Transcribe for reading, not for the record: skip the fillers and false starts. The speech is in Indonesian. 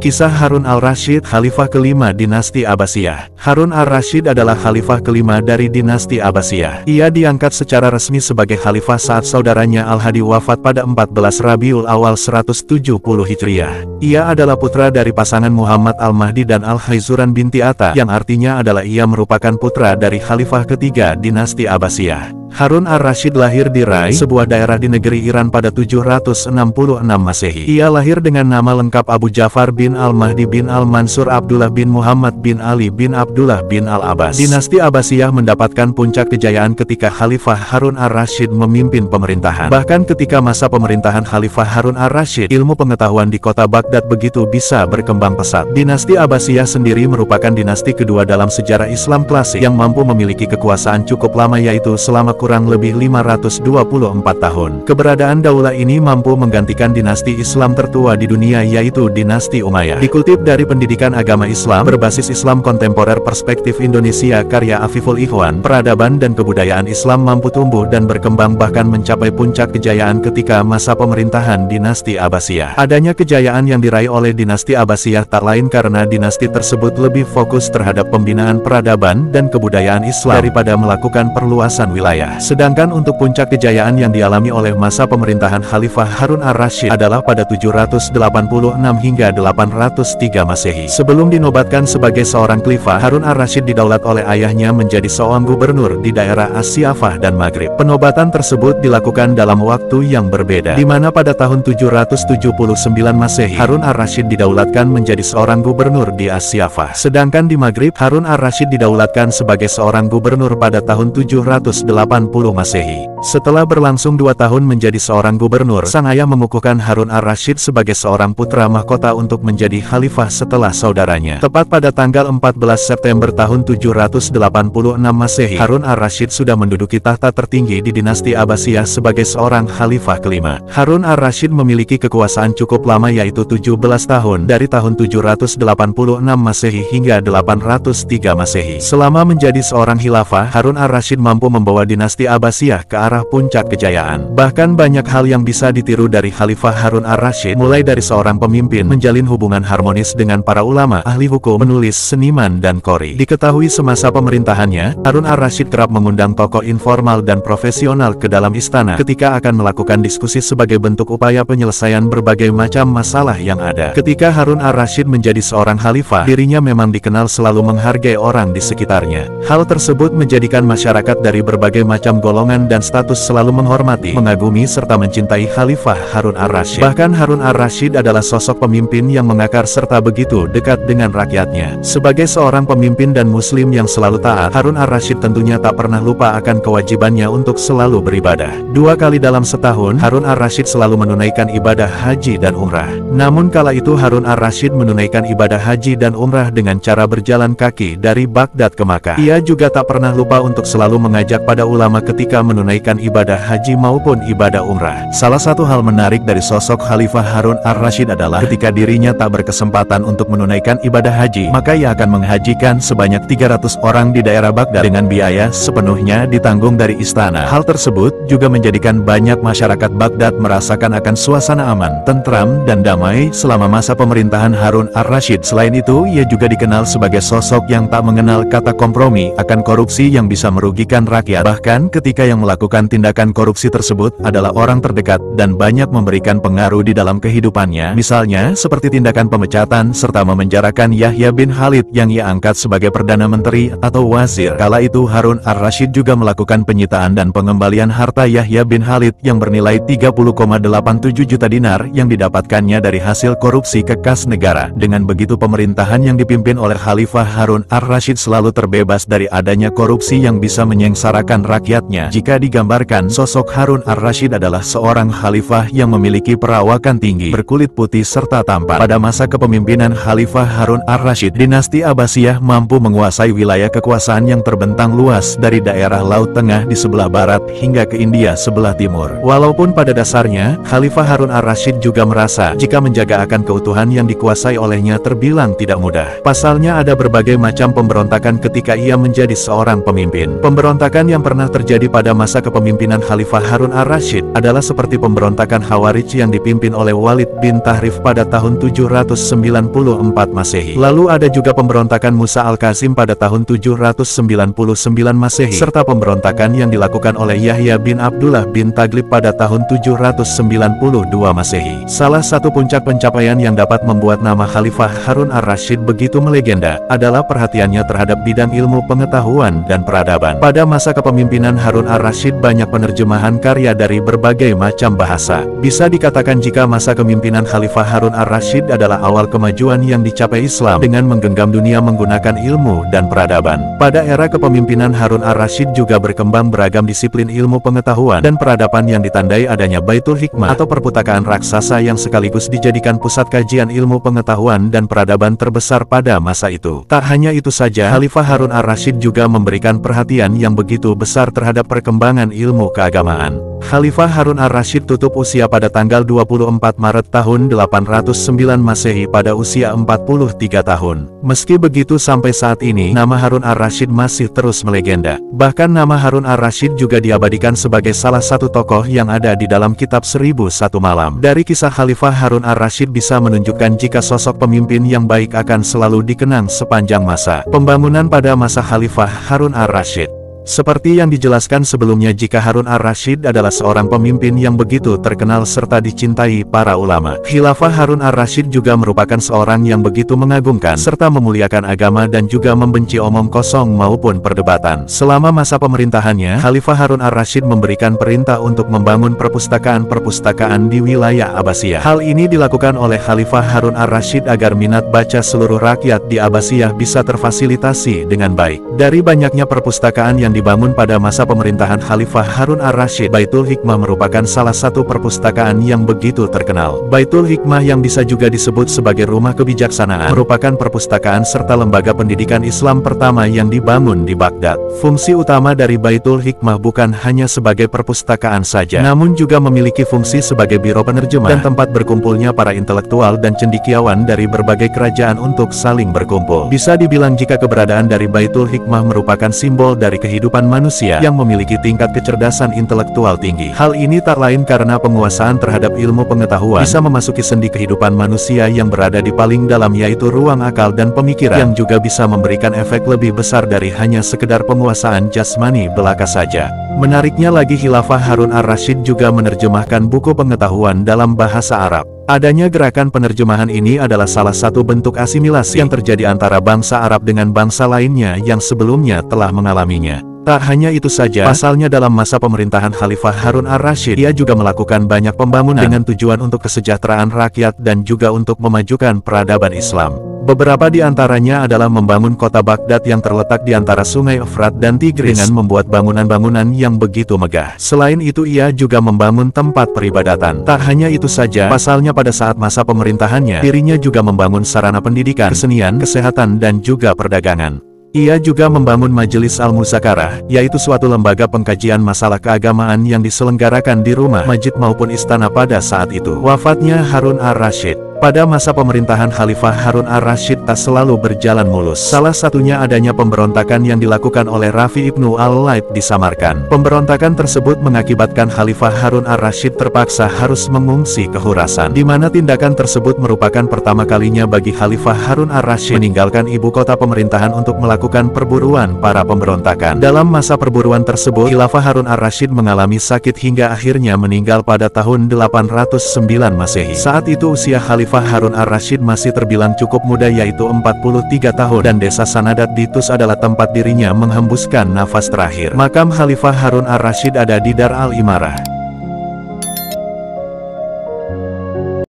Kisah Harun al-Rasyid, Khalifah kelima Dinasti Abbasiyah. Harun al-Rasyid adalah Khalifah kelima dari Dinasti Abbasiyah. Ia diangkat secara resmi sebagai Khalifah saat saudaranya Al-Hadi wafat pada 14 Rabiul Awal 170 Hijriah. Ia adalah putra dari pasangan Muhammad al-Mahdi dan Al-Khaizuran binti Atta, yang artinya adalah ia merupakan putra dari Khalifah ketiga Dinasti Abbasiyah. Harun al-Rasyid lahir di Rai, sebuah daerah di negeri Iran pada 766 Masehi. Ia lahir dengan nama lengkap Abu Ja'far bin al-Mahdi bin al-Mansur Abdullah bin Muhammad bin Ali bin Abdullah bin al-Abbas. Dinasti Abbasiyah mendapatkan puncak kejayaan ketika Khalifah Harun al-Rasyid memimpin pemerintahan. Bahkan ketika masa pemerintahan Khalifah Harun al-Rasyid, ilmu pengetahuan di kota Baghdad begitu bisa berkembang pesat. Dinasti Abbasiyah sendiri merupakan dinasti kedua dalam sejarah Islam klasik yang mampu memiliki kekuasaan cukup lama, yaitu selama kurang lebih 524 tahun. Keberadaan daulah ini mampu menggantikan dinasti Islam tertua di dunia, yaitu Dinasti Umayyah. Dikutip dari Pendidikan Agama Islam berbasis Islam Kontemporer Perspektif Indonesia karya Afiful Ikhwan, peradaban dan kebudayaan Islam mampu tumbuh dan berkembang bahkan mencapai puncak kejayaan ketika masa pemerintahan Dinasti Abbasiyah. Adanya kejayaan yang diraih oleh Dinasti Abbasiyah tak lain karena dinasti tersebut lebih fokus terhadap pembinaan peradaban dan kebudayaan Islam daripada melakukan perluasan wilayah. Sedangkan untuk puncak kejayaan yang dialami oleh masa pemerintahan Khalifah Harun al-Rasyid adalah pada 786 hingga 803 Masehi. Sebelum dinobatkan sebagai seorang khalifah, Harun al-Rasyid didaulat oleh ayahnya menjadi seorang gubernur di daerah As-Siyafah dan Maghrib. Penobatan tersebut dilakukan dalam waktu yang berbeda, di mana pada tahun 779 Masehi, Harun al-Rasyid didaulatkan menjadi seorang gubernur di As-Siyafah. Sedangkan di Maghrib, Harun al-Rasyid didaulatkan sebagai seorang gubernur pada tahun 780 Masehi. Setelah berlangsung 2 tahun menjadi seorang gubernur, sang ayah mengukuhkan Harun al-Rasyid sebagai seorang putra mahkota untuk menjadi khalifah setelah saudaranya. Tepat pada tanggal 14 September tahun 786 Masehi, Harun al-Rasyid sudah menduduki tahta tertinggi di Dinasti Abbasiyah sebagai seorang khalifah kelima. Harun al-Rasyid memiliki kekuasaan cukup lama, yaitu 17 tahun, dari tahun 786 Masehi hingga 803 Masehi. Selama menjadi seorang khilafah, Harun al-Rasyid mampu membawa Dinasti Abbasiyah ke arah puncak kejayaan. Bahkan banyak hal yang bisa ditiru dari Khalifah Harun al-Rasyid, mulai dari seorang pemimpin menjalin hubungan harmonis dengan para ulama, ahli hukum, penulis, seniman, dan qori. Diketahui semasa pemerintahannya, Harun al-Rasyid kerap mengundang tokoh informal dan profesional ke dalam istana ketika akan melakukan diskusi sebagai bentuk upaya penyelesaian berbagai macam masalah yang ada. Ketika Harun al-Rasyid menjadi seorang khalifah, dirinya memang dikenal selalu menghargai orang di sekitarnya. Hal tersebut menjadikan masyarakat dari berbagai macam golongan dan status selalu menghormati, mengagumi, serta mencintai Khalifah Harun al-Rasyid. Bahkan Harun al-Rasyid adalah sosok pemimpin yang mengakar serta begitu dekat dengan rakyatnya. Sebagai seorang pemimpin dan muslim yang selalu taat, Harun al-Rasyid tentunya tak pernah lupa akan kewajibannya untuk selalu beribadah. 2 kali dalam setahun, Harun al-Rasyid selalu menunaikan ibadah haji dan umrah. Namun kala itu Harun al-Rasyid menunaikan ibadah haji dan umrah dengan cara berjalan kaki dari Baghdad ke Makkah. Ia juga tak pernah lupa untuk selalu mengajak para ulama ketika menunaikan ibadah haji maupun ibadah umrah. Salah satu hal menarik dari sosok Khalifah Harun al-Rasyid adalah ketika dirinya tak berkesempatan untuk menunaikan ibadah haji, maka ia akan menghajikan sebanyak 300 orang di daerah Baghdad dengan biaya sepenuhnya ditanggung dari istana. Hal tersebut juga menjadikan banyak masyarakat Baghdad merasakan akan suasana aman, tentram, dan damai selama masa pemerintahan Harun al-Rasyid. Selain itu, ia juga dikenal sebagai sosok yang tak mengenal kata kompromi akan korupsi yang bisa merugikan rakyat. Bahkan ketika yang melakukan tindakan korupsi tersebut adalah orang terdekat dan banyak memberikan pengaruh di dalam kehidupannya, misalnya seperti tindakan pemecatan serta memenjarakan Yahya bin Khalid yang ia angkat sebagai Perdana Menteri atau Wazir. Kala itu Harun al-Rasyid juga melakukan penyitaan dan pengembalian harta Yahya bin Khalid yang bernilai 30,87 juta dinar yang didapatkannya dari hasil korupsi ke kas negara. Dengan begitu pemerintahan yang dipimpin oleh Khalifah Harun al-Rasyid selalu terbebas dari adanya korupsi yang bisa menyengsarakan rakyatnya. Jika digambarkan, sosok Harun al-Rasyid adalah seorang khalifah yang memiliki perawakan tinggi, berkulit putih serta tampan. Pada masa kepemimpinan Khalifah Harun al-Rasyid, Dinasti Abbasiyah mampu menguasai wilayah kekuasaan yang terbentang luas dari daerah Laut Tengah di sebelah barat hingga ke India sebelah timur. Walaupun pada dasarnya, Khalifah Harun al-Rasyid juga merasa jika menjaga akan keutuhan yang dikuasai olehnya terbilang tidak mudah. Pasalnya ada berbagai macam pemberontakan ketika ia menjadi seorang pemimpin. Pemberontakan yang pernah terjadi pada masa kepemimpinan Khalifah Harun ar-Rasyid adalah seperti pemberontakan Khawarij yang dipimpin oleh Walid bin Tahrif pada tahun 794 Masehi. Lalu ada juga pemberontakan Musa al-Qasim pada tahun 799 Masehi, serta pemberontakan yang dilakukan oleh Yahya bin Abdullah bin Taglib pada tahun 792 Masehi. Salah satu puncak pencapaian yang dapat membuat nama Khalifah Harun ar-Rasyid begitu melegenda adalah perhatiannya terhadap bidang ilmu pengetahuan dan peradaban. Pada masa kepemimpinan Harun ar-Rasyid banyak penerjemahan karya dari berbagai macam bahasa. Bisa dikatakan jika masa kepemimpinan Khalifah Harun ar-Rasyid adalah awal kemajuan yang dicapai Islam dengan menggenggam dunia menggunakan ilmu dan peradaban. Pada era kepemimpinan Harun ar-Rasyid juga berkembang beragam disiplin ilmu pengetahuan dan peradaban yang ditandai adanya Baitul Hikmah atau perpustakaan raksasa yang sekaligus dijadikan pusat kajian ilmu pengetahuan dan peradaban terbesar pada masa itu. Tak hanya itu saja, Khalifah Harun ar-Rasyid juga memberikan perhatian yang begitu besar terhadap perkembangan ilmu keagamaan. Khalifah Harun ar-Rasyid tutup usia pada tanggal 24 Maret tahun 809 Masehi pada usia 43 tahun. Meski begitu sampai saat ini, nama Harun ar-Rasyid masih terus melegenda. Bahkan nama Harun ar-Rasyid juga diabadikan sebagai salah satu tokoh yang ada di dalam kitab 1001 Malam. Dari kisah Khalifah Harun ar-Rasyid bisa menunjukkan jika sosok pemimpin yang baik akan selalu dikenang sepanjang masa. Pembangunan pada masa Khalifah Harun ar-Rasyid. Seperti yang dijelaskan sebelumnya, jika Harun ar-Rasyid adalah seorang pemimpin yang begitu terkenal serta dicintai para ulama. Khilafah Harun ar-Rasyid juga merupakan seorang yang begitu mengagungkan serta memuliakan agama dan juga membenci omong kosong maupun perdebatan. Selama masa pemerintahannya, Khalifah Harun ar-Rasyid memberikan perintah untuk membangun perpustakaan-perpustakaan di wilayah Abbasiyah. Hal ini dilakukan oleh Khalifah Harun ar-Rasyid agar minat baca seluruh rakyat di Abbasiyah bisa terfasilitasi dengan baik. Dari banyaknya perpustakaan yang dibangun pada masa pemerintahan Khalifah Harun ar-Rasyid, Baitul Hikmah merupakan salah satu perpustakaan yang begitu terkenal. Baitul Hikmah yang bisa juga disebut sebagai rumah kebijaksanaan merupakan perpustakaan serta lembaga pendidikan Islam pertama yang dibangun di Baghdad. Fungsi utama dari Baitul Hikmah bukan hanya sebagai perpustakaan saja, namun juga memiliki fungsi sebagai biro penerjemah dan tempat berkumpulnya para intelektual dan cendekiawan dari berbagai kerajaan untuk saling berkumpul. Bisa dibilang jika keberadaan dari Baitul Hikmah merupakan simbol dari kehidupan manusia yang memiliki tingkat kecerdasan intelektual tinggi. Hal ini tak lain karena penguasaan terhadap ilmu pengetahuan bisa memasuki sendi kehidupan manusia yang berada di paling dalam, yaitu ruang akal dan pemikiran, yang juga bisa memberikan efek lebih besar dari hanya sekedar penguasaan jasmani belaka saja. Menariknya lagi, Khilafah Harun ar-Rasyid juga menerjemahkan buku pengetahuan dalam bahasa Arab. Adanya gerakan penerjemahan ini adalah salah satu bentuk asimilasi yang terjadi antara bangsa Arab dengan bangsa lainnya yang sebelumnya telah mengalaminya. Tak hanya itu saja, pasalnya dalam masa pemerintahan Khalifah Harun ar-Rasyid, ia juga melakukan banyak pembangunan dengan tujuan untuk kesejahteraan rakyat dan juga untuk memajukan peradaban Islam. Beberapa di antaranya adalah membangun kota Baghdad yang terletak di antara sungai Efrat dan Tigris dengan membuat bangunan-bangunan yang begitu megah. Selain itu, ia juga membangun tempat peribadatan. Tak hanya itu saja, pasalnya pada saat masa pemerintahannya, dirinya juga membangun sarana pendidikan, kesenian, kesehatan, dan juga perdagangan. Ia juga membangun Majelis Al-Muzakarah, yaitu suatu lembaga pengkajian masalah keagamaan yang diselenggarakan di rumah, masjid maupun istana pada saat itu. Wafatnya Harun ar-Rasyid. Pada masa pemerintahan Khalifah Harun ar-Rasyid tak selalu berjalan mulus. Salah satunya adanya pemberontakan yang dilakukan oleh Rafi ibnu al-Laid di Samarkand. Pemberontakan tersebut mengakibatkan Khalifah Harun ar-Rasyid terpaksa harus mengungsi ke Khurasan, di mana tindakan tersebut merupakan pertama kalinya bagi Khalifah Harun ar-Rasyid meninggalkan ibu kota pemerintahan untuk melakukan perburuan para pemberontakan. Dalam masa perburuan tersebut, Khilafah Harun ar-Rasyid mengalami sakit hingga akhirnya meninggal pada tahun 809 Masehi. Saat itu usia Khalifah Harun ar-Rasyid masih terbilang cukup muda, yaitu 43 tahun, dan desa Sanadat di Tus adalah tempat dirinya menghembuskan nafas terakhir. Makam Khalifah Harun ar-Rasyid ada di Dar al-Imarah.